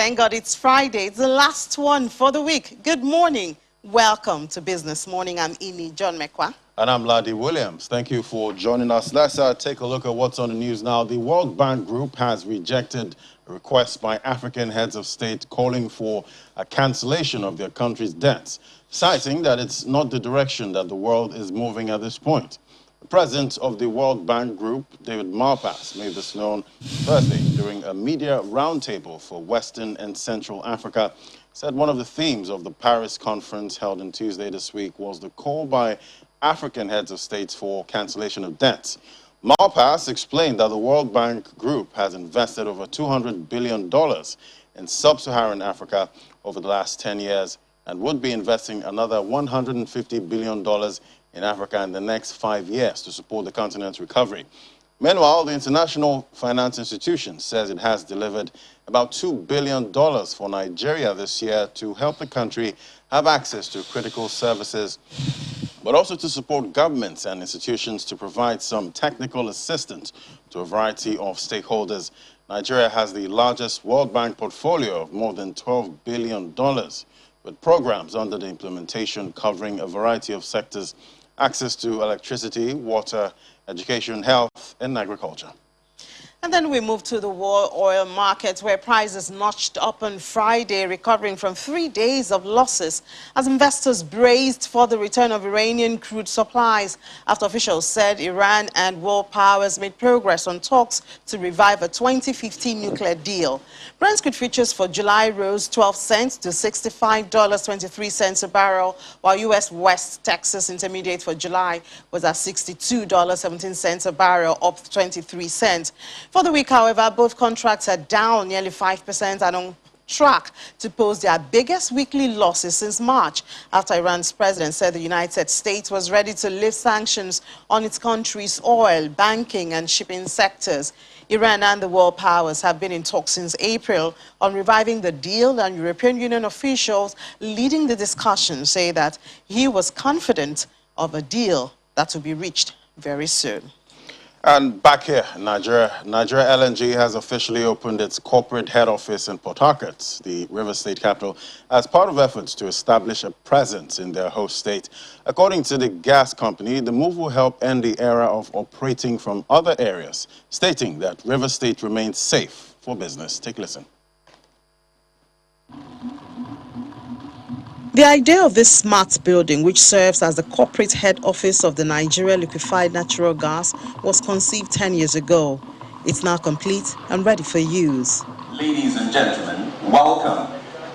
Thank God it's Friday. It's the last one for the week. Good morning. Welcome to Business Morning. I'm John Mekwa. And I'm Ladi Williams. Thank you for joining us. Let's take a look at what's on the news now. The World Bank Group has rejected a request by African heads of state calling for a cancellation of their country's debts, citing that it's not the direction that the world is moving at this point. The president of the World Bank Group, David Malpass, made this known Thursday during a media roundtable for Western and Central Africa. Said one of the themes of the Paris conference held on Tuesday this week was the call by African heads of states for cancellation of debts. Malpass explained that the World Bank Group has invested over $200 billion in sub-Saharan Africa over the last 10 years and would be investing another $150 billion in Africa in the next 5 years to support the continent's recovery. Meanwhile, the International Finance Institution says it has delivered about $2 billion for Nigeria this year to help the country have access to critical services, but also to support governments and institutions to provide some technical assistance to a variety of stakeholders. Nigeria has the largest World Bank portfolio of more than $12 billion, with programs under the implementation covering a variety of sectors: access to electricity, water, education, health, and agriculture. And then we move to the world oil market, where prices notched up on Friday, recovering from 3 days of losses as investors braced for the return of Iranian crude supplies after officials said Iran and world powers made progress on talks to revive a 2015 nuclear deal. Brent crude futures for July rose 12 cents to $65.23 a barrel, while U.S. West Texas Intermediate for July was at $62.17 a barrel, up 23 cents. For the week, however, both contracts are down nearly 5% and on track to post their biggest weekly losses since March, after Iran's president said the United States was ready to lift sanctions on its country's oil, banking, and shipping sectors. Iran and the world powers have been in talks since April on reviving the deal, and European Union officials leading the discussion say that he was confident of a deal that will be reached very soon. And back here, Nigeria NLNG has officially opened its corporate head office in Port Harcourt, the River State capital, as part of efforts to establish a presence in their host state. According to the gas company, the move will help end the era of operating from other areas, stating that River State remains safe for business. Take a listen. The idea of this smart building, which serves as the corporate head office of the Nigeria Liquefied Natural Gas, was conceived 10 years ago. It's now complete and ready for use. Ladies and gentlemen, welcome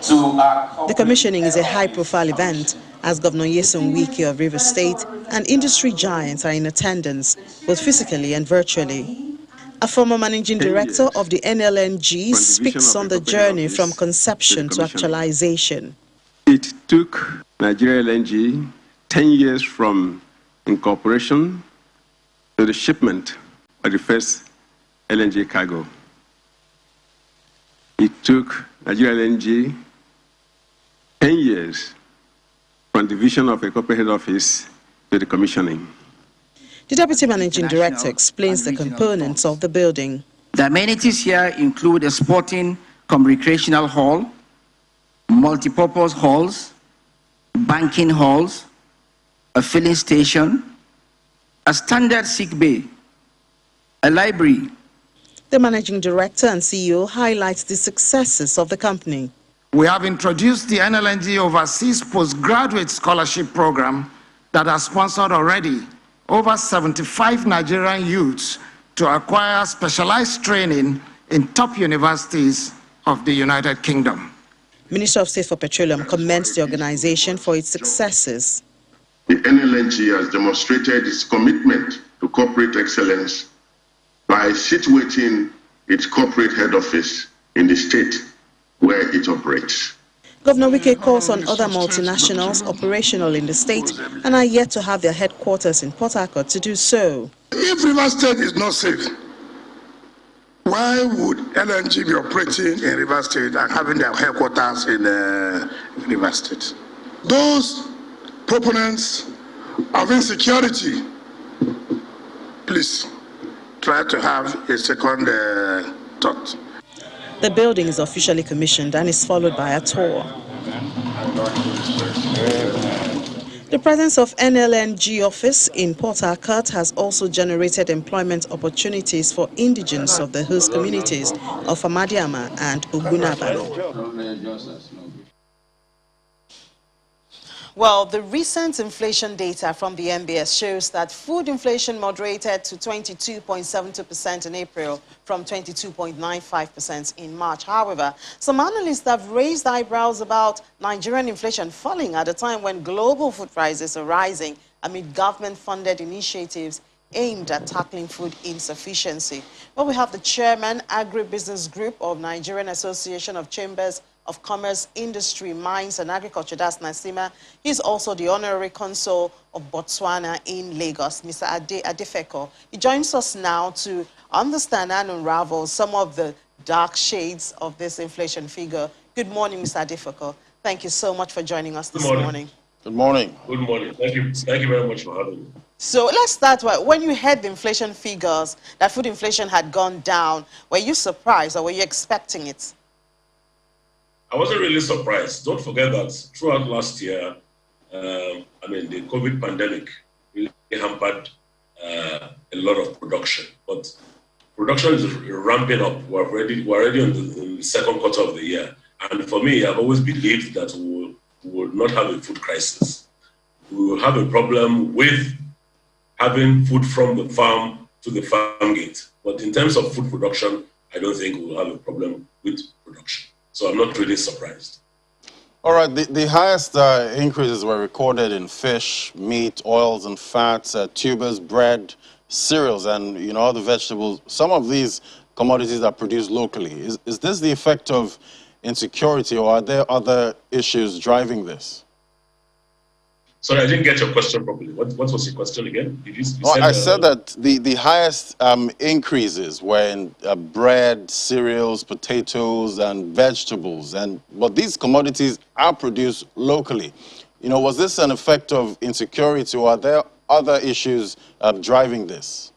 to our... The commissioning is a high-profile event, as Governor Nyesom Wike of River State and industry giants are in attendance, both physically and virtually. A former managing director of the NLNG speaks on the journey from conception to actualization. It took Nigeria LNG 10 years from incorporation to the shipment of the first LNG cargo. It took Nigeria LNG 10 years from the vision of a corporate head office to the commissioning. The deputy managing director explains the components of the building. The amenities here include a sporting cum recreational hall, multipurpose halls, banking halls, a filling station, a standard sick bay, a library. The managing director and CEO highlights the successes of the company. We have introduced the NLNG Overseas Postgraduate Scholarship Program that has sponsored already over 75 Nigerian youths to acquire specialized training in top universities of the United Kingdom. Minister of State for Petroleum commends the organization for its successes. The NLNG has demonstrated its commitment to corporate excellence by situating its corporate head office in the state where it operates. Governor Wike calls on other multinationals operational in the state and are yet to have their headquarters in Port Harcourt to do so. If River State is not safe, why would NLNG be operating in River State and having their headquarters in River State? Those proponents of insecurity, please try to have a second thought. The building is officially commissioned and is followed by a tour. The presence of NLNG office in Port Harcourt has also generated employment opportunities for indigents of the host communities of Amadiama and Ogunabano. Well, the recent inflation data from the MBS shows that food inflation moderated to 22.72% in April from 22.95% in March. However, some analysts have raised eyebrows about Nigerian inflation falling at a time when global food prices are rising amid government-funded initiatives aimed at tackling food insufficiency. Well, we have the chairman, Agribusiness Group of Nigerian Association of Chambers of Commerce, Industry, Mines and Agriculture, that's Nasima. He's also the Honorary Consul of Botswana in Lagos, Mr. Adefeko. He joins us now to understand and unravel some of the dark shades of this inflation figure. Good morning, Mr. Adefeko. Thank you so much for joining us this morning. Good morning. Good morning. Thank you very much for having me. So let's start with, when you heard the inflation figures, that food inflation had gone down, were you surprised or were you expecting it? I wasn't really surprised. Don't forget that throughout last year, the COVID pandemic really hampered a lot of production. But production is ramping up. We're already in the second quarter of the year. And for me, I've always believed that we will not have a food crisis. We will have a problem with having food from the farm to the farm gate. But in terms of food production, I don't think we'll have a problem with production. So I'm not really surprised. All right, the highest increases were recorded in fish, meat, oils and fats, tubers, bread, cereals, and other vegetables. Some of these commodities are produced locally. Is this the effect of insecurity, or are there other issues driving this? Sorry, I didn't get your question properly. What was your question again? I said that the highest increases were in bread, cereals, potatoes, and vegetables. But these commodities are produced locally. Was this an effect of insecurity, or are there other issues driving this?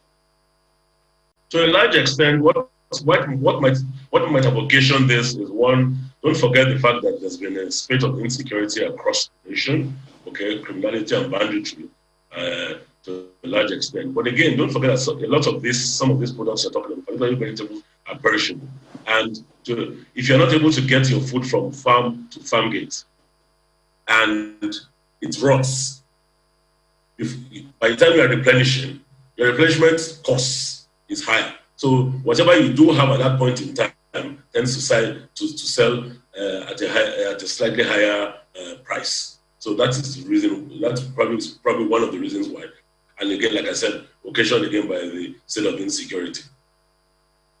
To a large extent, what might have occasioned this is, one, don't forget the fact that there's been a spate of insecurity across the nation. Okay, criminality and banditry to a large extent. But again, don't forget that some of these products you're talking about, particularly vegetables, are perishable. And if you're not able to get your food from farm to farm gate and it rots, by the time you're replenishing, your replenishment cost is higher. So whatever you do have at that point in time tends to sell at a slightly higher price. So that is the reason. That's probably one of the reasons why. And again, like I said, occasioned again by the state of insecurity.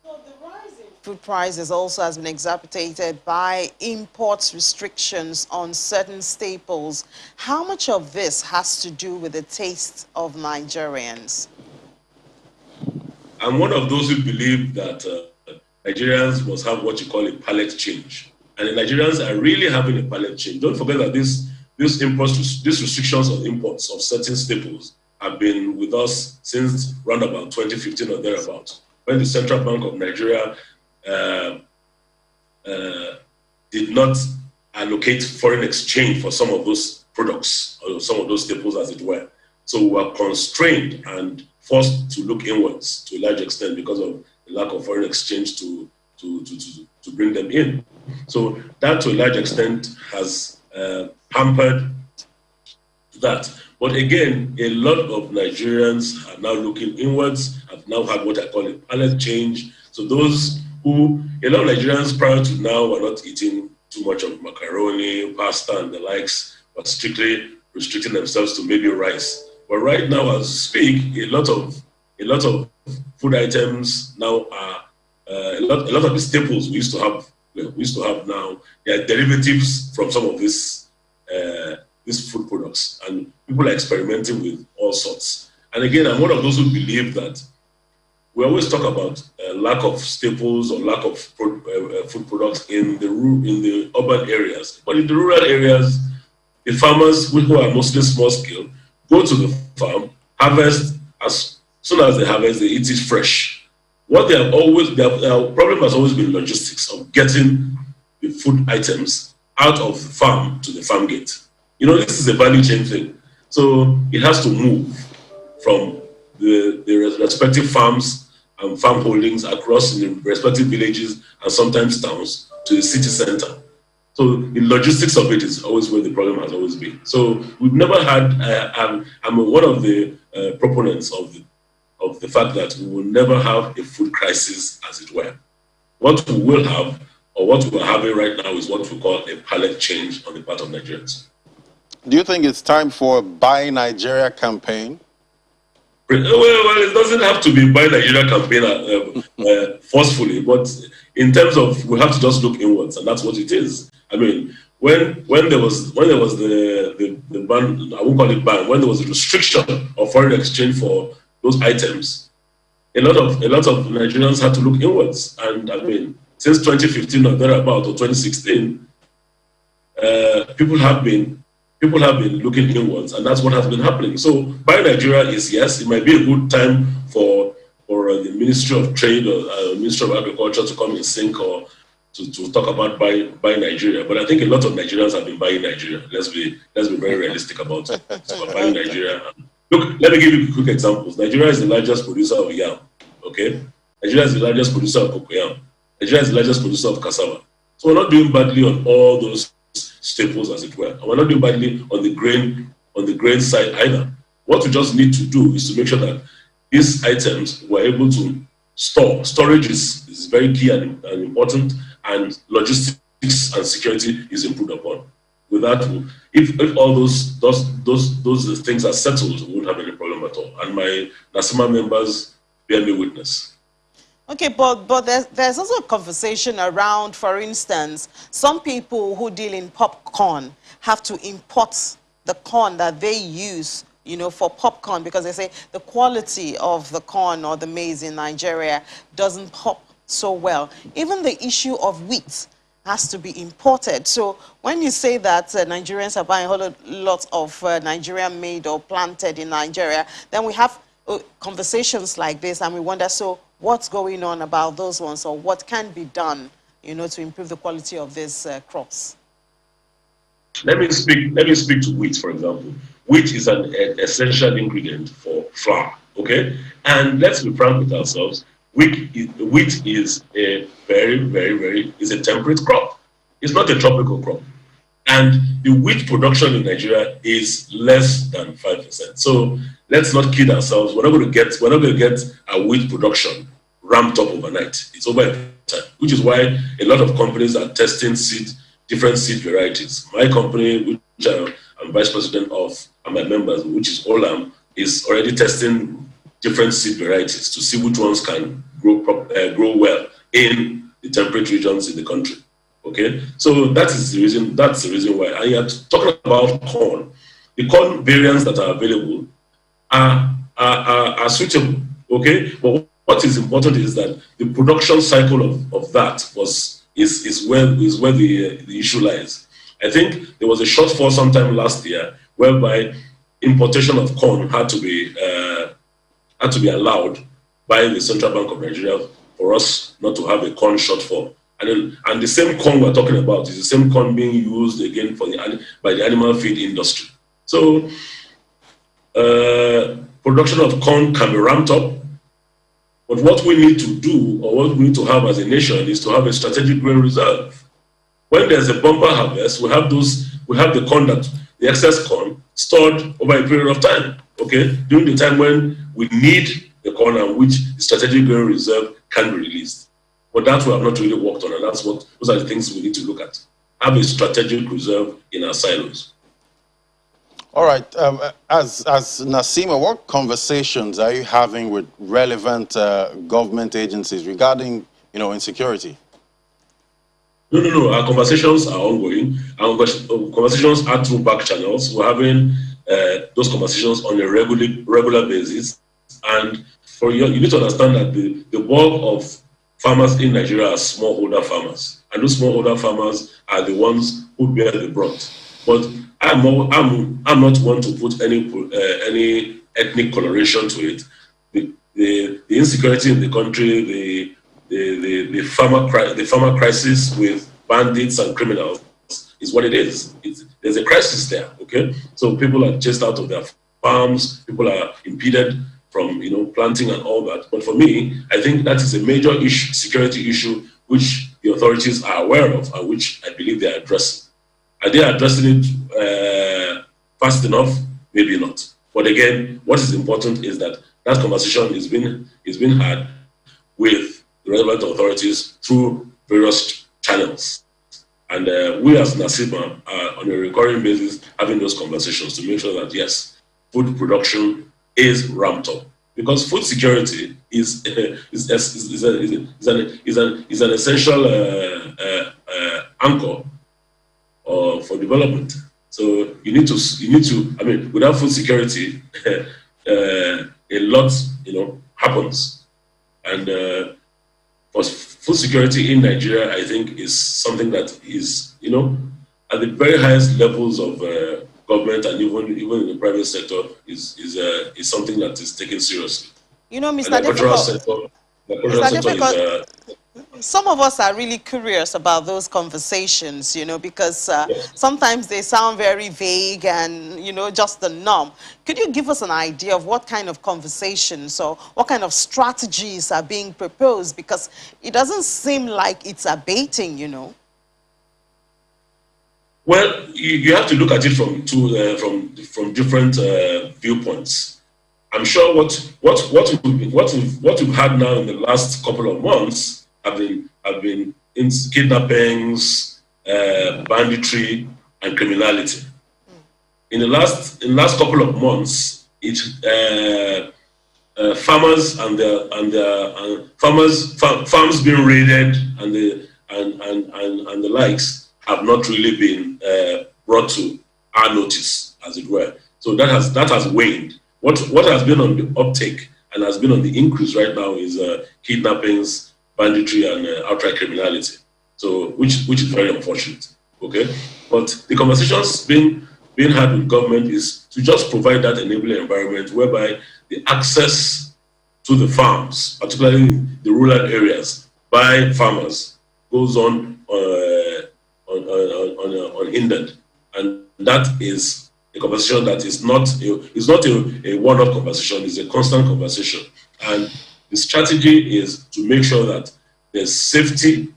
So the rise in food prices also has been exacerbated by imports restrictions on certain staples. How much of this has to do with the taste of Nigerians? I'm one of those who believe that Nigerians must have what you call a palate change. And the Nigerians are really having a palate change. Don't forget that these restrictions on imports of certain staples have been with us since around about 2015 or thereabouts, when the Central Bank of Nigeria did not allocate foreign exchange for some of those products, or some of those staples as it were. So we were constrained and forced to look inwards to a large extent because of the lack of foreign exchange to bring them in. So that to a large extent has hampered that. But again, a lot of Nigerians are now looking inwards, have now had what I call a palate change. So a lot of Nigerians prior to now were not eating too much of macaroni, pasta and the likes, but strictly restricting themselves to maybe rice. But right now, as we speak, a lot of food items now are a lot of the staples we used to have now. They are derivatives from some of these food products, and people are experimenting with all sorts. And again, I'm one of those who believe that we always talk about lack of staples or lack of food products in the urban areas, but in the rural areas, the farmers who are mostly small scale go to the farm, harvest. As soon as they harvest, they eat it fresh. what they have always, their problem has always been logistics of getting the food items out of the farm to the farm gate. You know, this is a value chain thing. So it has to move from the respective farms and farm holdings across the respective villages and sometimes towns to the city center. So the logistics of it is always where the problem has always been. So we've never had, I'm one of the proponents of the fact that we will never have a food crisis, as it were. What we will have, or what we're having right now, is what we call a palate change on the part of Nigerians. Do you think it's time for a Buy Nigeria campaign? Well, it doesn't have to be Buy Nigeria campaign forcefully, but in terms of, we have to just look inwards, and that's what it is. I mean, when there was the ban, I won't call it ban, when there was a restriction of foreign exchange for those items, a lot of Nigerians had to look inwards. And I mean, since 2015 or thereabout, or 2016, people have been looking inwards, and that's what has been happening. So Buy Nigeria is, yes, it might be a good time for the Ministry of Trade or Ministry of Agriculture to come in sync or to talk about buy Nigeria. But I think a lot of Nigerians have been buying Nigeria. Let's be very realistic about it. So buying Nigeria. Look, let me give you quick examples. Nigeria is the largest producer of yam. Okay, Nigeria is the largest producer of cocoyam. Nigeria is the largest producer of cassava. So we're not doing badly on all those staples, as it were. And we're not doing badly on the grain side either. What we just need to do is to make sure that these items we're able to store. Storage is very key and important, and logistics and security is improved upon. With that, if all those things are settled, we won't have any problem at all. And my NASIMA members bear me witness. Okay, but there's also a conversation around, for instance, some people who deal in popcorn have to import the corn that they use, you know, for popcorn, because they say the quality of the corn or the maize in Nigeria doesn't pop so well. Even the issue of wheat has to be imported. So when you say that Nigerians are buying a whole lot of Nigerian made or planted in Nigeria, then we have conversations like this, and we wonder, so what's going on about those ones, or what can be done, you know, to improve the quality of these crops? Let me speak to wheat, for example. Wheat is an essential ingredient for flour, okay? And let's be frank with ourselves, wheat is a is a temperate crop. It's not a tropical crop. And the wheat production in Nigeria is less than 5%. So let's not kid ourselves. We're not going to get a wheat production ramped up overnight. It's over time, which is why a lot of companies are testing different seed varieties. My company, which I'm vice president of, and my members, which is Olam, is already testing different seed varieties to see which ones can grow well in the temperate regions in the country. Okay, so that's the reason why. And you're talking about corn. The corn variants that are available are suitable. Okay, but what is important is that the production cycle of that is where the issue lies. I think there was a shortfall sometime last year whereby importation of corn had to be allowed by the Central Bank of Nigeria for us not to have a corn shortfall. And the same corn we're talking about is the same corn being used again by the animal feed industry. So production of corn can be ramped up, but what we need to do, or what we need to have as a nation, is to have a strategic grain reserve. When there's a bumper harvest, we have the corn, the excess corn stored over a period of time. Okay, during the time when we need the corn and which the strategic grain reserve can be released. But that we have not really worked on, and those are the things we need to look at. Have a strategic reserve in our silos. All right. As NASIMA, what conversations are you having with relevant government agencies regarding, insecurity? No. Our conversations are ongoing. Our conversations are through back channels. We're having those conversations on a regular basis. And you need to understand that the bulk of farmers in Nigeria are smallholder farmers, and those smallholder farmers are the ones who bear the brunt. But I'm not one to put any ethnic coloration to it. the insecurity in the country, the farmer crisis with bandits and criminals is what it is. There's a crisis there, okay? So people are chased out of their farms, people are impeded from planting and all that. But for me, I think that is a major issue, security issue, which the authorities are aware of and which I believe they are addressing. Are they addressing it fast enough? Maybe not. But again, what is important is that that conversation is being had with the relevant authorities through various channels. And we as NASIMA are on a recurring basis having those conversations to make sure that, yes, food production is ramped up. Because food security is an essential anchor for development. So you need to. I mean, without food security, a lot happens. And for food security in Nigeria, I think is something that is at the very highest levels of government and even in the private sector is something that is taken seriously. Mr. Difficult, some of us are really curious about those conversations, because sometimes they sound very vague and, just the norm. Could you give us an idea of what kind of conversations or what kind of strategies are being proposed? Because it doesn't seem like it's abating, Well, you have to look at it from different viewpoints. I'm sure what we've had now in the last couple of months have been kidnappings, banditry, and criminality. In the last couple of months, farmers and farms being raided and the likes have not really been brought to our notice, as it were. So that has waned. What has been on the uptake and has been on the increase right now is kidnappings, banditry, and outright criminality. So which is very unfortunate. Okay, but the conversations being had with government is to just provide that enabling environment whereby the access to the farms, particularly the rural areas, by farmers goes on unhindered, and that is a conversation that is not a one-off conversation. It's a constant conversation, and the strategy is to make sure that there's safety,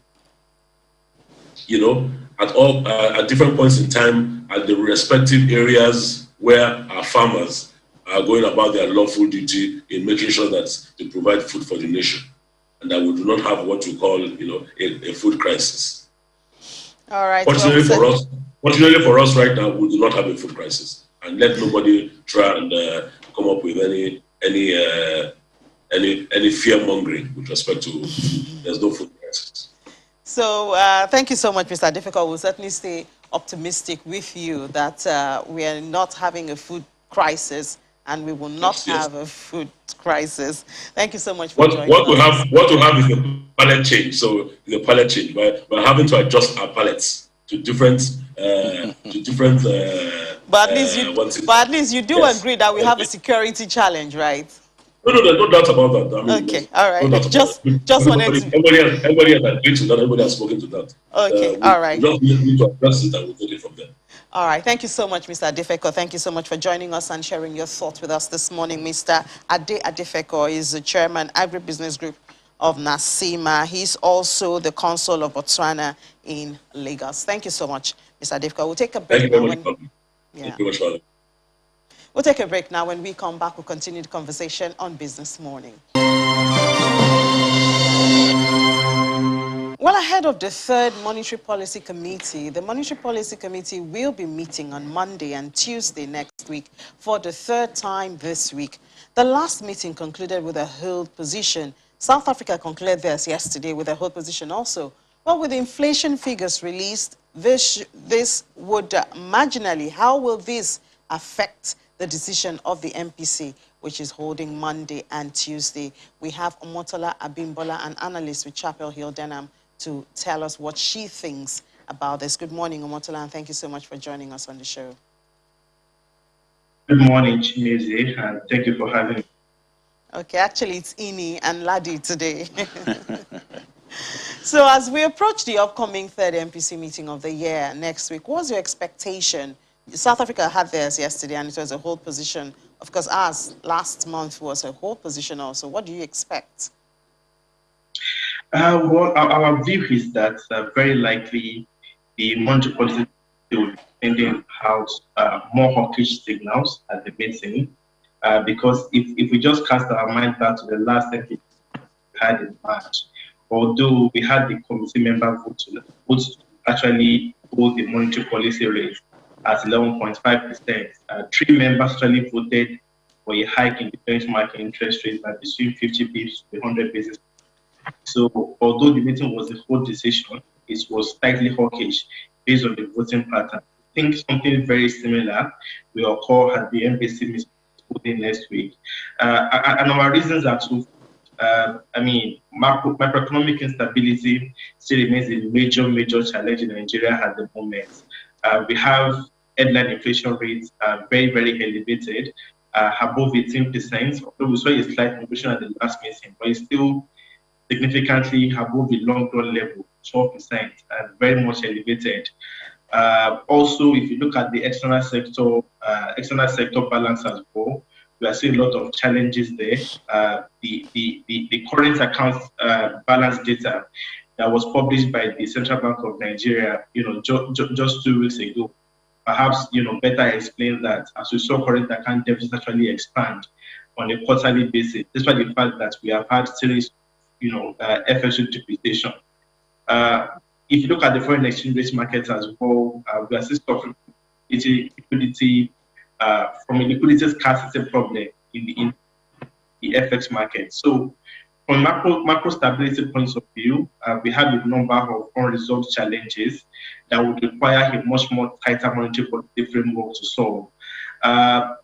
at different points in time at the respective areas where our farmers are going about their lawful duty in making sure that they provide food for the nation, and that we do not have what we call, a food crisis. All right. Fortunately for us right now, we do not have a food crisis, and let nobody try and come up with any fear mongering with respect to there's no food crisis. So thank you so much, Mr. Difficult. We'll certainly stay optimistic with you that we are not having a food crisis and we will not have a food crisis. Thank you so much for joining us. What we have is a palette change. So the palette change by having to adjust our palettes to different but at least you do agree that we have a security challenge, right? No, there's no doubt about that. I mean, okay, all right. No just wanted to. Everybody has agreed to that. Everybody has spoken to that. Okay, all right. We just need to address it and we'll take it from there. All right. Thank you so much, Mr. Adefeko. Thank you so much for joining us and sharing your thoughts with us this morning. Mr. Ade Adefeko is the chairman, Agribusiness Group of NASIMA. He's also the consul of Botswana in Lagos. Thank you so much, Mr. Adefeko. We'll take a break. Thank you very much. Thank you very much. We'll take a break now. When we come back, we'll continue the conversation on Business Morning. Well, ahead of the third Monetary Policy Committee, the Monetary Policy Committee will be meeting on Monday and Tuesday next week for the third time this week. The last meeting concluded with a hold position. South Africa concluded theirs yesterday with a hold position also. Well, with the inflation figures released, this would marginally, how will this affect the decision of the MPC, which is holding Monday and Tuesday? We have Omotola Abimbola, an analyst with Chapel Hill Denham, to tell us what she thinks about this. Good morning, Omotola, and thank you so much for joining us on the show. Good morning, Chimeze, and thank you for having me. Okay, actually it's Ini and Ladi today. So as we approach the upcoming third MPC meeting of the year next week, what's your expectation? South Africa had theirs yesterday and it was a whole position. Of course, ours last month was a whole position also. What do you expect? Well, our view is that very likely the monetary policy will be sending out more hawkish signals at the meeting, because if we just cast our mind back to the last MPC we had in March, although we had the committee member vote to actually hold the monetary policy rate at 11.5%, 3 members actually voted for a hike in the benchmark interest rate by between 50 basis to 100 basis. So although the meeting was a whole decision, it was slightly hawkish based on the voting pattern. I think something very similar will occur at the MPC meeting next week. And our reasons are two. I mean, macroeconomic instability still remains a major challenge in Nigeria at the moment. We have headline inflation rates very elevated, above 18%. Although we saw a slight progression at the last meeting, but it's still significantly above the long-run level, 12%, and very much elevated. Also, if you look at the external sector balance as well, we are seeing a lot of challenges there. The current account balance data that was published by the Central Bank of Nigeria, just 2 weeks ago, perhaps better explain that as we saw current account deficits actually expand on a quarterly basis, despite the fact that we have had series FX depreciation. If you look at the foreign exchange rate market as well, we are still suffering from a liquidity scarcity problem in the FX market. So, from macro stability points of view, we have a number of unresolved challenges that would require a much more tighter monetary policy framework to solve.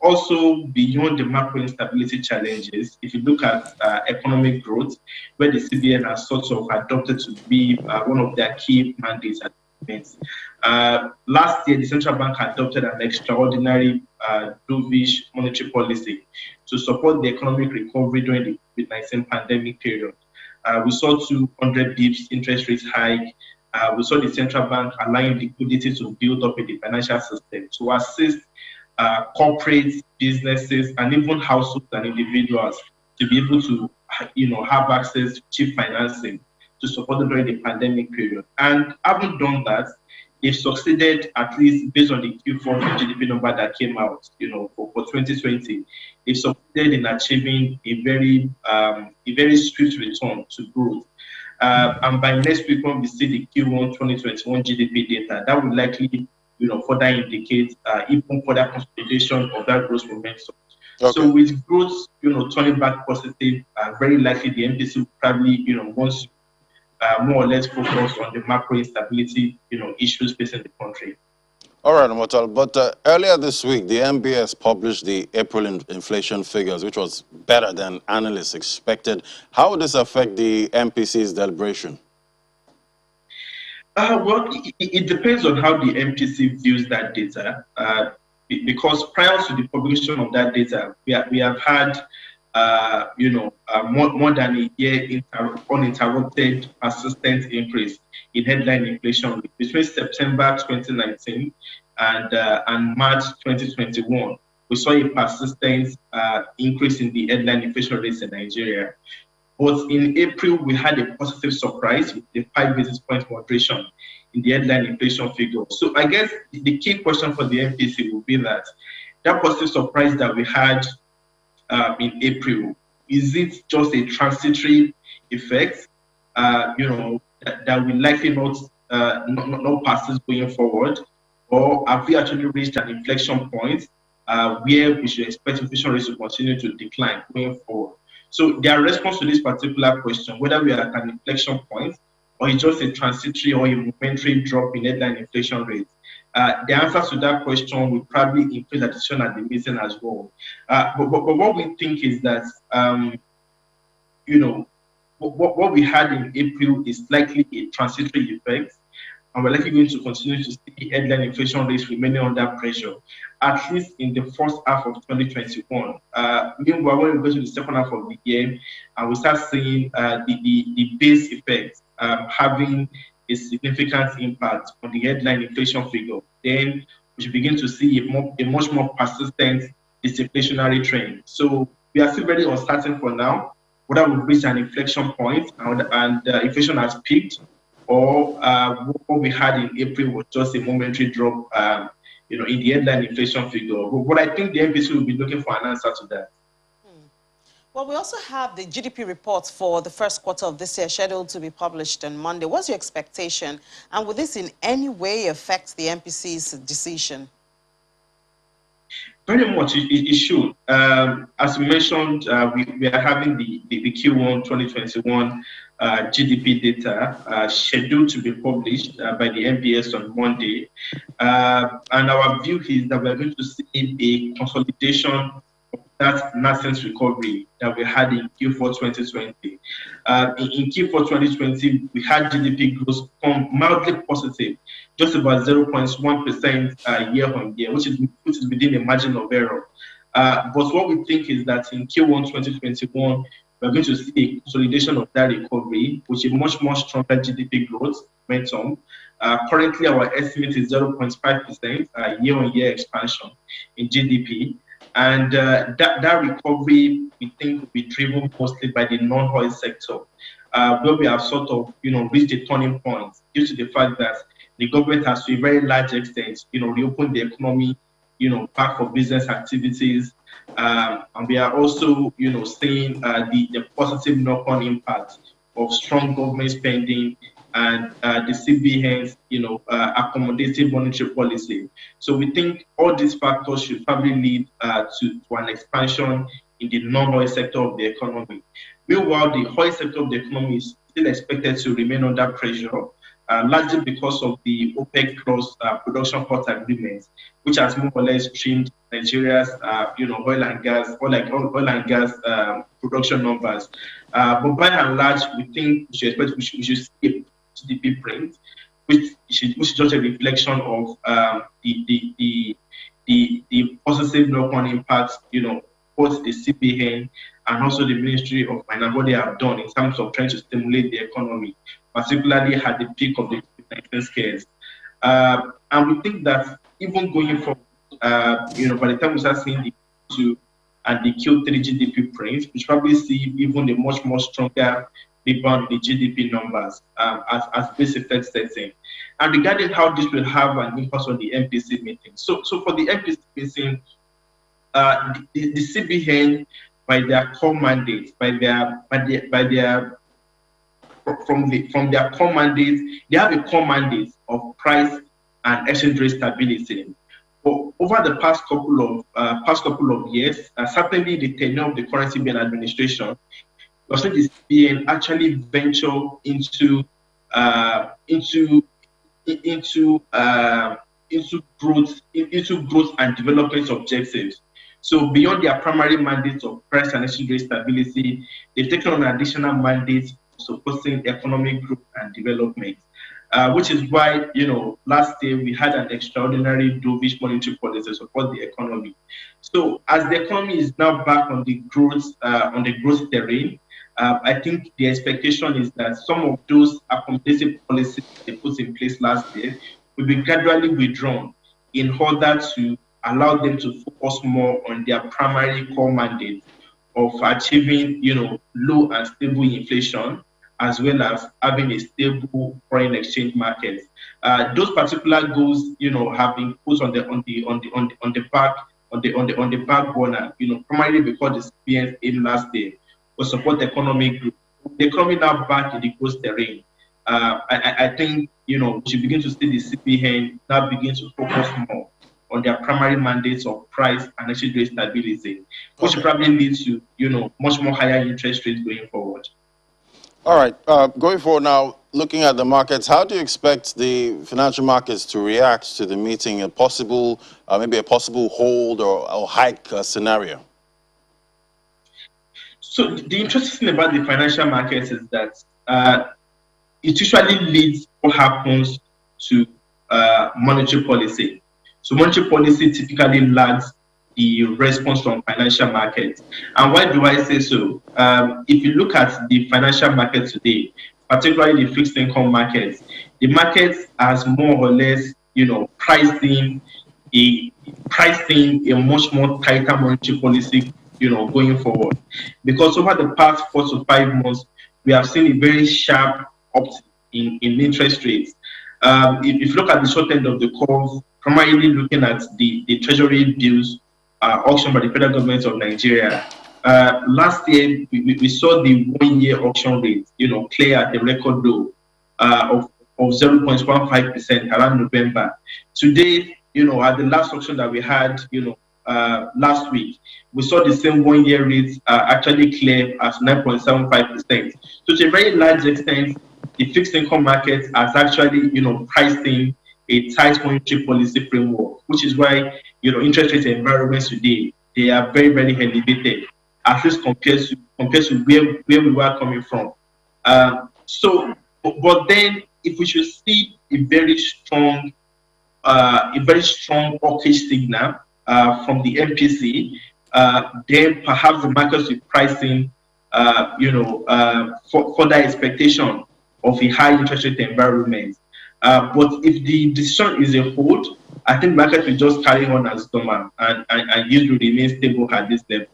Also, beyond the macro instability challenges, if you look at economic growth, where the CBN has sort of adopted to be one of their key mandates at the moment. Last year, the central bank adopted an extraordinary dovish monetary policy to support the economic recovery during the COVID-19 pandemic period. We saw 200 bips interest rates hike. We saw the central bank allowing liquidity to build up in the financial system to assist corporates, businesses, and even households and individuals to be able to, have access to cheap financing to support them during the pandemic period. And having done that, they've succeeded, at least based on the Q4 GDP number that came out, for 2020, they've succeeded in achieving a very swift return to growth. And by next week, when we see the Q1 2021 GDP data, that would likely further indicate even further consolidation of that growth momentum. Okay. So with growth, turning back positive, very likely the MPC will probably, wants more or less focus on the macro instability, issues facing the country. All right, Motal, but earlier this week, the MBS published the April inflation figures, which was better than analysts expected. How would this affect the MPC's deliberation? Well, it depends on how the MPC views that data, because prior to the publication of that data, we have had, more than a year uninterrupted, persistent increase in headline inflation rate. Between September 2019 and March 2021. We saw a persistent increase in the headline inflation rates in Nigeria. But in April, we had a positive surprise with a 5 basis point moderation in the headline inflation figure. So I guess the key question for the MPC will be that positive surprise that we had in April, is it just a transitory effect, that will likely not persist going forward, or have we actually reached an inflection point where we should expect inflation rates to continue to decline going forward? So their response to this particular question, whether we are at an inflection point or it's just a transitory or a momentary drop in headline inflation rates, the answer to that question will probably increase the decision at the meeting as well. But what we think is that, what we had in April is likely a transitory effect. and we're likely going to continue to see headline inflation rates remaining under pressure, at least in the first half of 2021. Meanwhile, when we go to the second half of the year, and we start seeing the base effect having a significant impact on the headline inflation figure, then we should begin to see a much more persistent disinflationary trend. So we are still very uncertain for now whether we've reached an inflection point and inflation has peaked, or what we had in April was just a momentary drop, in the headline inflation figure. But I think the MPC will be looking for an answer to that. Well, we also have the GDP report for the first quarter of this year scheduled to be published on Monday. What's your expectation? And will this in any way affect the MPC's decision? Very much, it should. As we mentioned, we are having the Q1 2021 GDP data scheduled to be published by the NBS on Monday. And our view is that we're going to see a consolidation of that nascent recovery that we had in Q4 2020. In Q4 2020, we had GDP growth come mildly positive, just about 0.1% year on year, which is within a margin of error. But what we think is that in Q1 2021, we're going to see a consolidation of that recovery, which is much more stronger GDP growth momentum. Currently, our estimate is 0.5% year-on-year expansion in GDP. And that recovery, we think, will be driven mostly by the non-oil sector, where we have sort of, reached a turning point due to the fact that the government has, to a very large extent, reopened the economy, back for business activities. And we are also, seeing the positive knock-on impact of strong government spending and the CBN's, accommodative monetary policy. So we think all these factors should probably lead to an expansion in the non-oil sector of the economy. Meanwhile, the oil sector of the economy is still expected to remain under pressure, largely because of the OPEC Plus production cut agreement, which has more or less trimmed Nigeria's, oil and gas production numbers. But by and large, we think we should see a GDP print, which is just a reflection of the positive knock-on impacts, both the CBN and also the Ministry of Finance, what they have done in terms of trying to stimulate the economy, particularly at the peak of the COVID-19 scares. And we think that even going forward, by the time we start seeing the Q2 and the Q3 GDP prints, we probably see even a much more stronger rebound in the GDP numbers as base effect sets in. And regarding how this will have an impact on the MPC meeting. So for the MPC meeting, the CBN, by their core mandate, from their core mandate, they have a core mandate of price and exchange rate stability. But over the past couple of years, certainly the tenure of the current CBN administration, we've seen the CBN actually venture into growth and development objectives. So beyond their primary mandates of price and exchange rate stability, they've taken on additional mandates supporting economic growth and development, which is why, last year we had an extraordinary dovish monetary policy to support the economy. So as the economy is now back on the growth terrain, I think the expectation is that some of those accommodative policies they put in place last year will be gradually withdrawn in order to allow them to focus more on their primary core mandate of achieving, low and stable inflation, as well as having a stable foreign exchange market. Those particular goals, have been put on the back burner, primarily because the CBN's aim last year was support economic growth. The economy now back in the growth terrain. I think, we should begin to see the CBN now begin to focus more on their primary mandates of price and exchange rate stability, which should probably lead to, much more higher interest rates going forward. All right. Going forward now, looking at the markets, how do you expect the financial markets to react to the meeting? Maybe a possible hold or hike scenario? So the interesting thing about the financial markets is that it usually leads what happens to monetary policy. So monetary policy typically lags the response from financial markets. And why do I say so? If you look at the financial markets today, particularly the fixed income markets, the markets has more or less, priced in a much more tighter monetary policy, going forward. Because over the past 4 to 5 months, we have seen a very sharp uptick in interest rates. If you look at the short end of the curve, primarily looking at the treasury bills auctioned by the federal government of Nigeria, last year we saw the 1-year auction rate, clear at a record low of 0.15% around November. Today, at the last auction that we had, last week, we saw the same 1-year rate actually clear at 9.75%. So to a very large extent, the fixed income market has actually, priced in a tight monetary policy framework, which is why, interest rate environments today, they are very, very elevated, at least compared to where we were coming from. But then, if we should see a very strong hawkish signal from the MPC, then perhaps the markets will price in, further expectation of a high interest rate environment. But if the decision is a hold, I think market will just carry on as normal and yield will remain stable at this level.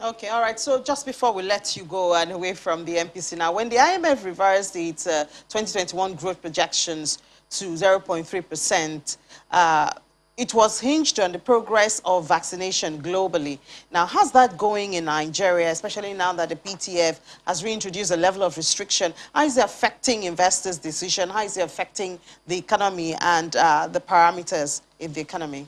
Okay, all right. So just before we let you go and away from the MPC now, when the IMF revised its 2021 growth projections to 0.3%, it was hinged on the progress of vaccination globally. Now, how's that going in Nigeria, especially now that the PTF has reintroduced a level of restriction? How is it affecting investors' decision? How is it affecting the economy and the parameters in the economy?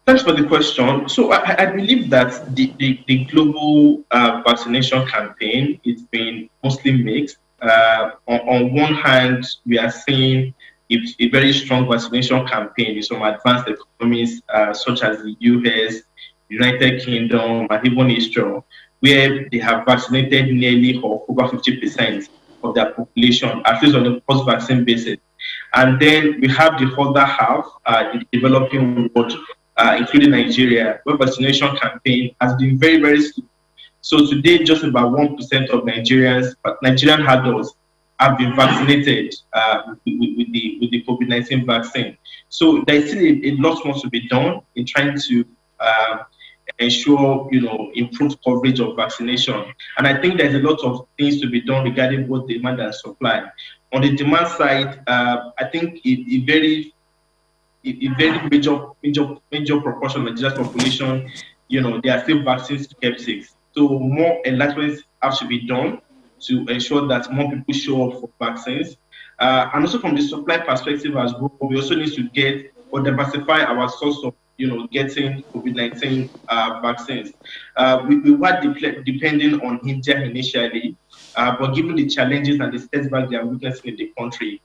Thanks for the question. So I believe that the global vaccination campaign is been mostly mixed. On one hand, we are seeing a very strong vaccination campaign in some advanced economies such as the US, United Kingdom, and even Israel, where they have vaccinated nearly or over 50% of their population, at least on a post-vaccine basis. And then we have the other half, in the developing world, including Nigeria, where vaccination campaign has been very, very slow. So today, just about 1% of Nigerian adults have been vaccinated with the COVID-19 vaccine. So there's still a lot more to be done in trying to ensure, improved coverage of vaccination. And I think there's a lot of things to be done regarding both demand and supply. On the demand side, I think a very major proportion of Nigeria's population, they are still vaccine skeptics. So more enlightenment has to be done to ensure that more people show up for vaccines. And also from the supply perspective as well, we also need to get or diversify our source of, getting COVID-19 vaccines. We were depending on India initially, but given the challenges and the setbacks they are witnessing in the country,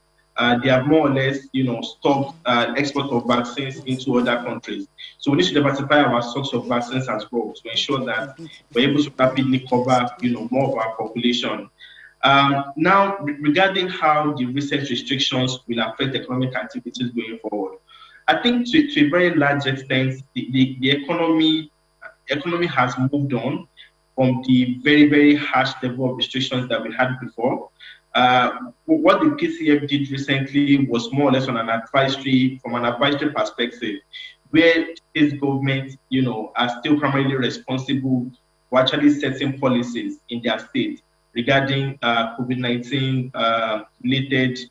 they have more or less, stopped export of vaccines into other countries. So we need to diversify our source of vaccines as well to ensure that we're able to rapidly cover, more of our population. Now, regarding how the recent restrictions will affect economic activities going forward, I think to a very large extent, the economy has moved on from the very, very harsh level of restrictions that we had before. What the PCF did recently was more or less from an advisory perspective, where state governments, are still primarily responsible for actually setting policies in their state regarding COVID-19 related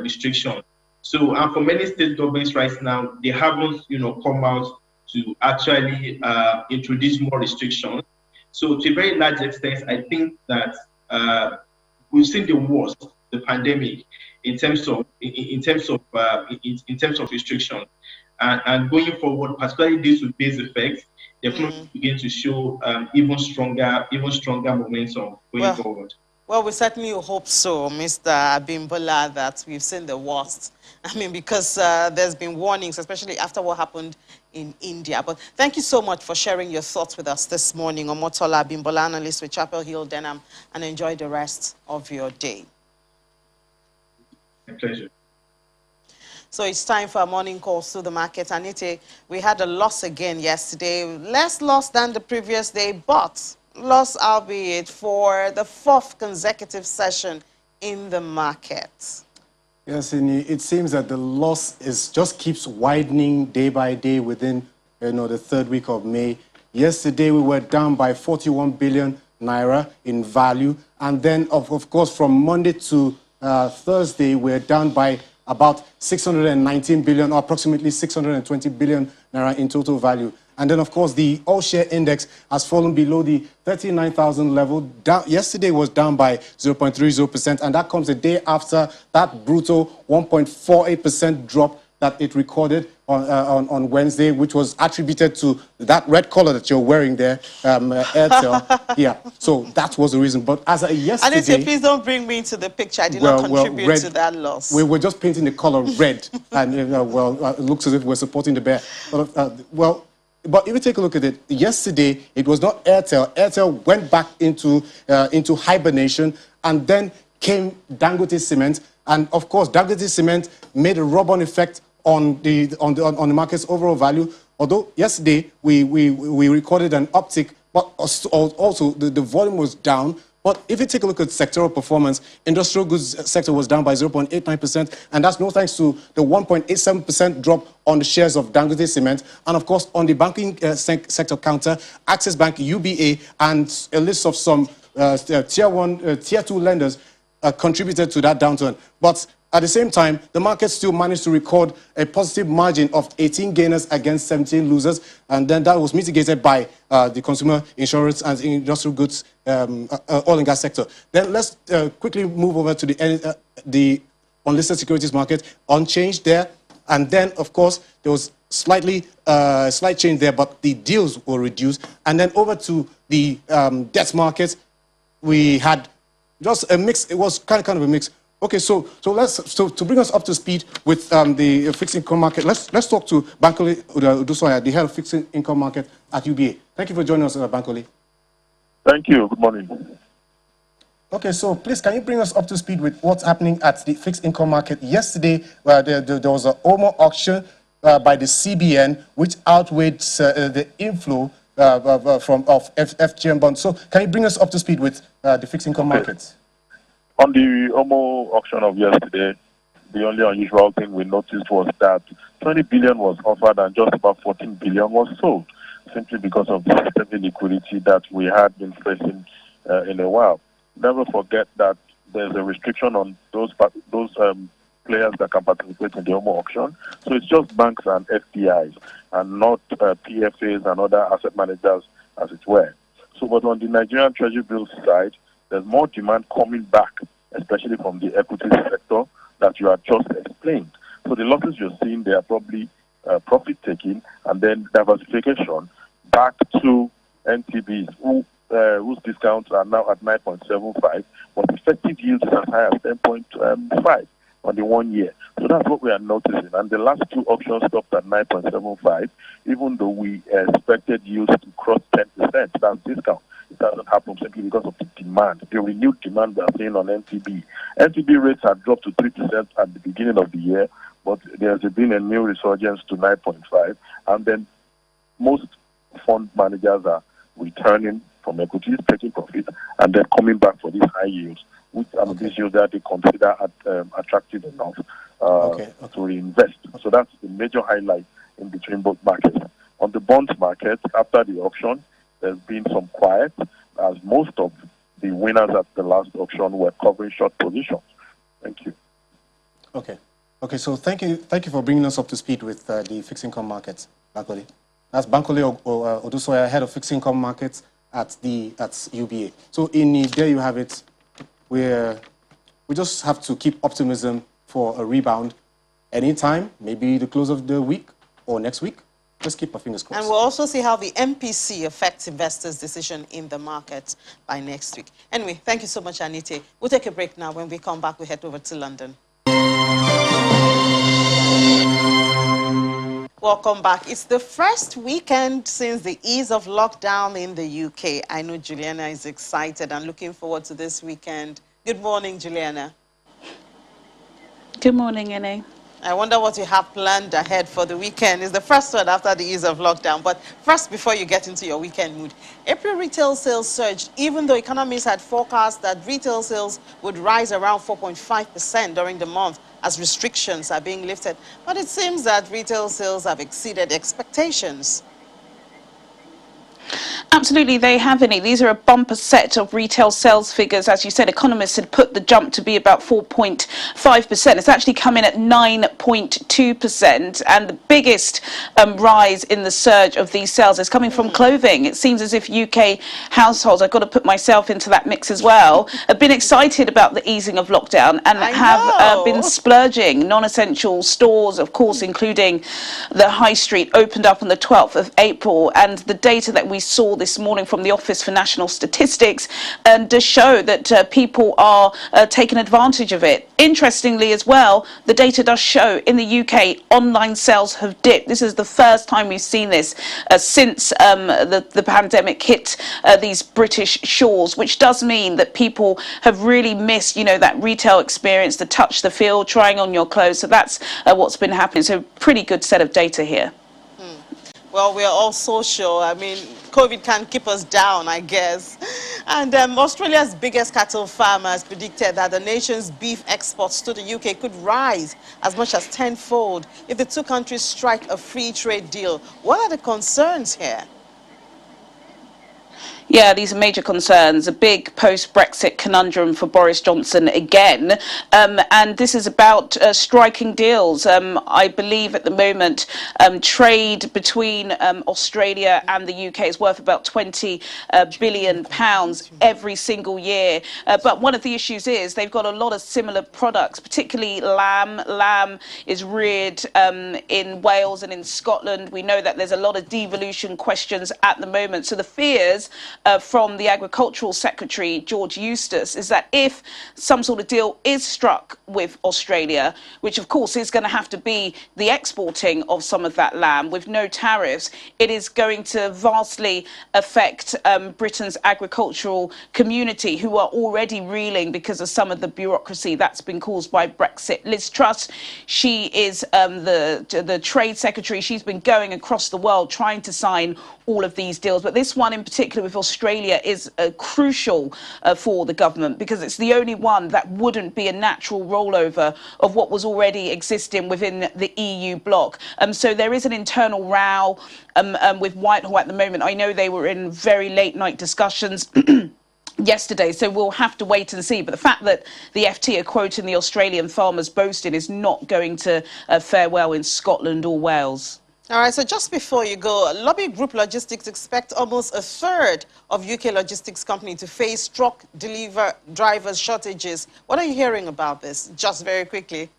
restrictions. So, and for many state governments right now, they haven't, come out to actually introduce more restrictions. So, to a very large extent, I think that we've seen the worst, the pandemic, in terms of restrictions, and going forward, particularly due to base effects, the economy begin to show even stronger momentum going forward. Well, we certainly hope so, Mr. Abimbola, that we've seen the worst. I mean, because there's been warnings, especially after what happened in India. But thank you so much for sharing your thoughts with us this morning. Omotola Abimbola, analyst with Chapel Hill Denham, and enjoy the rest of your day. My pleasure. So it's time for our morning calls to the market. Anita, we had a loss again yesterday, less loss than the previous day, but loss albeit for the 4th consecutive session in the market. Yes, and it seems that the loss just keeps widening day by day within the 3rd week of May. Yesterday we were down by 41 billion naira in value, and then of course from Monday to Thursday we're down by about 619 billion, or approximately 620 billion naira in total value. And then, of course, the all-share index has fallen below the 39,000 level. Yesterday was down by 0.30%, and that comes a day after that brutal 1.48% drop that it recorded on Wednesday, which was attributed to that red color that you're wearing there, Airtel. Yeah, so that was the reason. But as of yesterday... Anita, please don't bring me into the picture. I did not contribute red, to that loss. We were just painting the color red, and it looks as if we're supporting the bear. But if you take a look at it, yesterday it was not Airtel. Airtel went back into hibernation, and then came Dangote Cement, and of course Dangote Cement made a rub-on effect on the market's overall value. Although yesterday we recorded an uptick, but also the volume was down. But if you take a look at sectoral performance, industrial goods sector was down by 0.89%, and that's no thanks to the 1.87% drop on the shares of Dangote Cement. And of course, on the banking sector counter, Access Bank, UBA, and a list of some tier 1, tier 2 lenders contributed to that downturn. But at the same time, the market still managed to record a positive margin of 18 gainers against 17 losers, and then that was mitigated by the consumer insurance and industrial goods, oil and gas sector. Then let's quickly move over to the unlisted securities market, unchanged there, and then of course there was slight change there, but the deals were reduced. And then over to the debt market, we had just a mix. It was kind of a mix. Okay, so to bring us up to speed with the fixed income market, let's talk to Bankole Odusoya, the head of fixed income market at UBA. Thank you for joining us, Bankole. Thank you. Good morning. Okay, so please, can you bring us up to speed with what's happening at the fixed income market? Yesterday, there was an OMO auction by the CBN, which outweighed the inflow of FGM bonds. So can you bring us up to speed with the fixed income markets? On the OMO auction of yesterday, the only unusual thing we noticed was that 20 billion was offered and just about 14 billion was sold, simply because of the system liquidity that we had been facing in a while. Never forget that there's a restriction on those players that can participate in the OMO auction. So it's just banks and FDIs and not PFAs and other asset managers, as it were. So, but on the Nigerian Treasury bills side, there's more demand coming back, especially from the equity sector that you have just explained. So the losses you're seeing, they are probably profit-taking and then diversification back to NTBs, whose discounts are now at 9.75, but effective yield is as high as 10.5 on the 1 year. So that's what we are noticing. And the last two auctions stopped at 9.75, even though we expected yields to cross 10%. That's discount. It doesn't happen simply because of the demand, the renewed demand we are seeing on NTB. NTB rates had dropped to 3% at the beginning of the year, but there's been a new resurgence to 9.5, and then most fund managers are returning from equities, taking profit, and then coming back for these high yields, which these yields that they consider attractive enough to reinvest. So that's the major highlight in between both markets. On the bonds market, after the auction, there's been some quiet, as most of the winners at the last auction were covering short positions. Thank you. Okay. So thank you for bringing us up to speed with the fixed income markets, Bankole. That's Bankole Odusoya, head of fixed income markets at UBA. So there you have it. We just have to keep optimism for a rebound anytime, maybe the close of the week or next week. Let's keep our fingers crossed. And we'll also see how the MPC affects investors' decision in the market by next week. Anyway, thank you so much, Anita. We'll take a break now. When we come back, we head over to London. Welcome back. It's the first weekend since the ease of lockdown in the UK. I know Juliana is excited and looking forward to this weekend. Good morning, Juliana. Good morning, Ene. I wonder what you have planned ahead for the weekend. It's the first one after the ease of lockdown. But first, before you get into your weekend mood, April retail sales surged, even though economists had forecast that retail sales would rise around 4.5% during the month as restrictions are being lifted. But it seems that retail sales have exceeded expectations. Absolutely, they have, any. These are a bumper set of retail sales figures. As you said, economists had put the jump to be about 4.5%. It's actually come in at 9.2%. And the biggest rise in the surge of these sales is coming from clothing. It seems as if UK households, I've got to put myself into that mix as well, have been excited about the easing of lockdown and have been splurging. Non-essential stores, of course, including the high street, opened up on the 12th of April. And the data that we saw this morning from the Office for National Statistics does show that people are taking advantage of it. Interestingly as well, the data does show in the UK online sales have dipped. This is the first time we've seen this since the pandemic hit these British shores, which does mean that people have really missed, you know, that retail experience, the touch, the feel, trying on your clothes. So that's what's been happening. So pretty good set of data here. Well, we're all social. I mean, COVID can't keep us down, I guess. And Australia's biggest cattle farmers predicted that the nation's beef exports to the UK could rise as much as tenfold if the two countries strike a free trade deal. What are the concerns here? Yeah, these are major concerns, a big post-Brexit conundrum for Boris Johnson again. And this is about striking deals. I believe at the moment trade between Australia and the UK is worth about £20 billion every single year. But one of the issues is they've got a lot of similar products, particularly lamb. Lamb is reared in Wales and in Scotland. We know that there's a lot of devolution questions at the moment. So the fears from the Agricultural Secretary, George Eustace, is that if some sort of deal is struck with Australia, which of course is going to have to be the exporting of some of that lamb with no tariffs, it is going to vastly affect Britain's agricultural community, who are already reeling because of some of the bureaucracy that's been caused by Brexit. Liz Truss, she is the Trade Secretary. She's been going across the world trying to sign all of these deals. But this one in particular with Australia is crucial for the government, because it's the only one that wouldn't be a natural rollover of what was already existing within the EU bloc. So there is an internal row with Whitehall at the moment. I know they were in very late night discussions yesterday, so we'll have to wait and see. But the fact that the FT are quoting the Australian farmers boasting is not going to fare well in Scotland or Wales. All right, so just before you go, Lobby Group Logistics expect almost a third of UK logistics companies to face truck drivers shortages. What are you hearing about this? Just very quickly.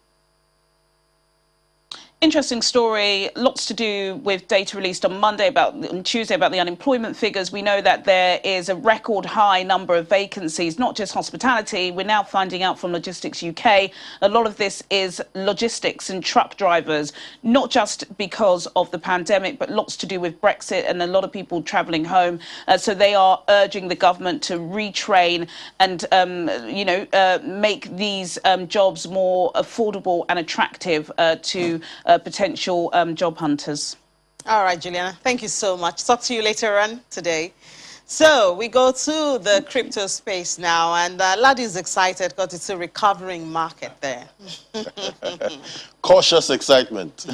Interesting story, lots to do with data released on Tuesday about the unemployment figures. We know that there is a record high number of vacancies, not just hospitality. We're now finding out from Logistics UK, a lot of this is logistics and truck drivers, not just because of the pandemic, but lots to do with Brexit and a lot of people travelling home. So they are urging the government to retrain and, make these jobs more affordable and attractive to potential job hunters. All right, Juliana, thank you so much. Talk to you later on today. So we go to the crypto space now, and Ladi is excited because it's a recovering market there. Cautious excitement.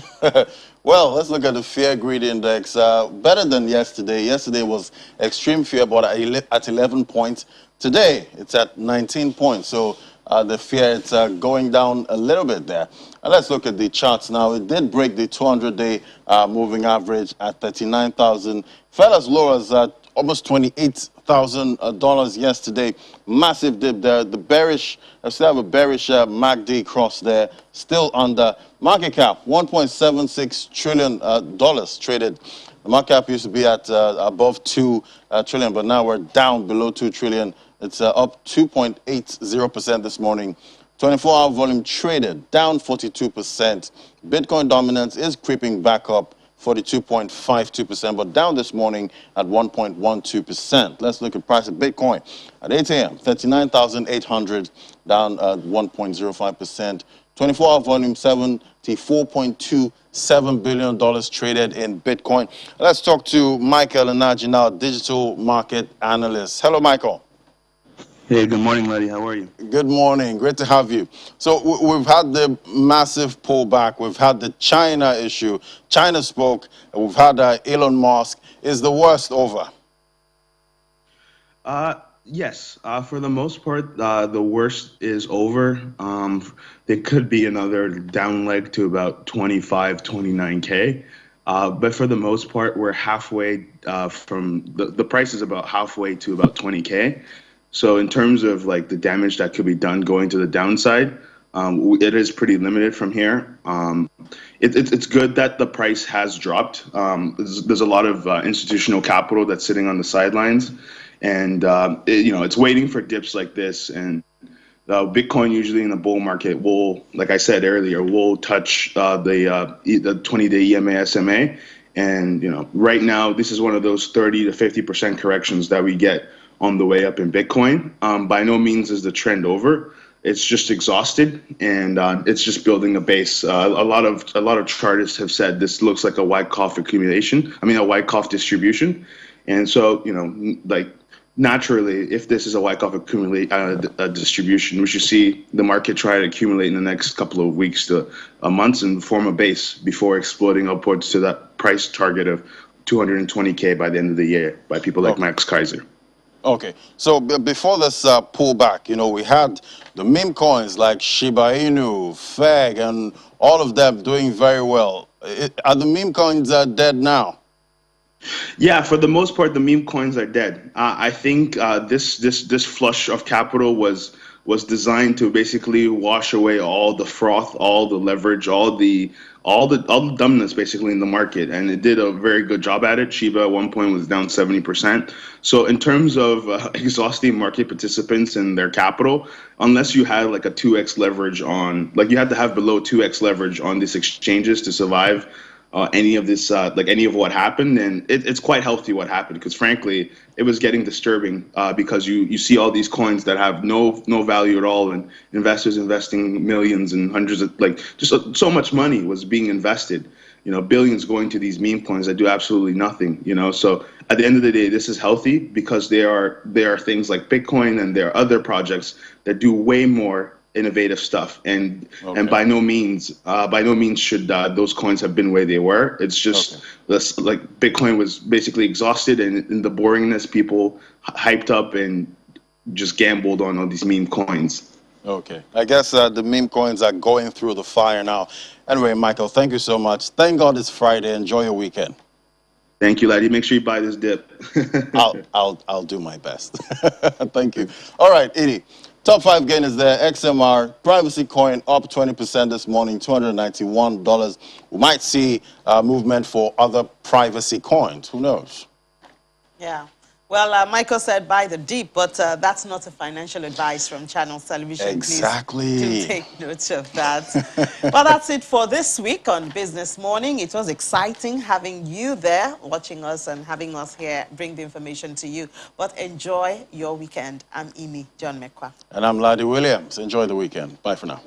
Well, let's look at the fear greed index. Better than yesterday. Yesterday was extreme fear, but at 11 points. Today, it's at 19 points. So the fear, it's going down a little bit there. And let's look at the charts now. It did break the 200-day moving average at 39,000. Fell as low as almost $28,000 yesterday. Massive dip there. The bearish, I still have a bearish MACD cross there. Still under. Market cap, $1.76 trillion traded. The market cap used to be at above 2 trillion, but now we're down below 2 trillion. It's up 2.80% this morning. 24-hour volume traded down 42%. Bitcoin dominance is creeping back up 42.52%, but down this morning at 1.12%. Let's look at price of Bitcoin at 8 a.m. 39,800, down 1.05%. 24-hour volume, $74.27 billion traded in Bitcoin. Let's talk to Michael Enaji now, digital market analyst. Hello, Michael. Hey, good morning, Letty. How are you? Good morning. Great to have you. So we've had the massive pullback. We've had the China issue. China spoke. We've had Elon Musk. Is the worst over? Yes. For the most part, the worst is over. There could be another down leg to about 29K. But for the most part, we're halfway from the price is about halfway to about 20K. So in terms of like the damage that could be done going to the downside, it is pretty limited from here. It's good that the price has dropped. There's a lot of institutional capital that's sitting on the sidelines, and it's waiting for dips like this. And Bitcoin usually in the bull market will, like I said earlier, will touch the 20-day EMA SMA. And right now this is one of those 30 to 50% corrections that we get on the way up in Bitcoin. By no means is the trend over. It's just exhausted, and it's just building a base. A lot of chartists have said this looks like a Wyckoff accumulation. I mean, a Wyckoff distribution. And so, like naturally, if this is a Wyckoff distribution, we should see the market try to accumulate in the next couple of weeks to months and form a base before exploding upwards to that price target of 220K by the end of the year by people like Max Kaiser. Okay, so before this pullback, we had the meme coins like Shiba Inu, FEG, and all of them doing very well. Are the meme coins dead now? Yeah, for the most part, the meme coins are dead. I think this flush of capital was designed to basically wash away all the froth, all the leverage, all the dumbness basically in the market, and it did a very good job at it. Shiba at one point was down 70%. So in terms of exhausting market participants and their capital, unless you had like a 2x leverage on, like you had to have below 2x leverage on these exchanges to survive any of this, like any of what happened, and it's quite healthy what happened, because frankly, it was getting disturbing because you see all these coins that have no value at all, and investors investing millions and hundreds of, like, just so much money was being invested, billions going to these meme coins that do absolutely nothing, So at the end of the day, this is healthy because there are things like Bitcoin and there are other projects that do way more innovative stuff, and by no means should those coins have been where they were. It's just this, like, Bitcoin was basically exhausted, and in the boringness, people hyped up and just gambled on all these meme coins. Okay, I guess the meme coins are going through the fire now. Anyway, Michael, thank you so much. Thank God it's Friday. Enjoy your weekend. Thank you, laddie. Make sure you buy this dip. I'll do my best. Thank you. All right, Edie. Top 5 gainers there. XMR, privacy coin up 20% this morning, $291. We might see movement for other privacy coins. Who knows? Yeah. Well, Michael said buy the dip, but that's not a financial advice from Channels Television. Exactly. Please do take note of that. Well, that's it for this week on Business Morning. It was exciting having you there, watching us and having us here bring the information to you. But enjoy your weekend. I'm Imi John Mekwa. And I'm Ladi Williams. Enjoy the weekend. Bye for now.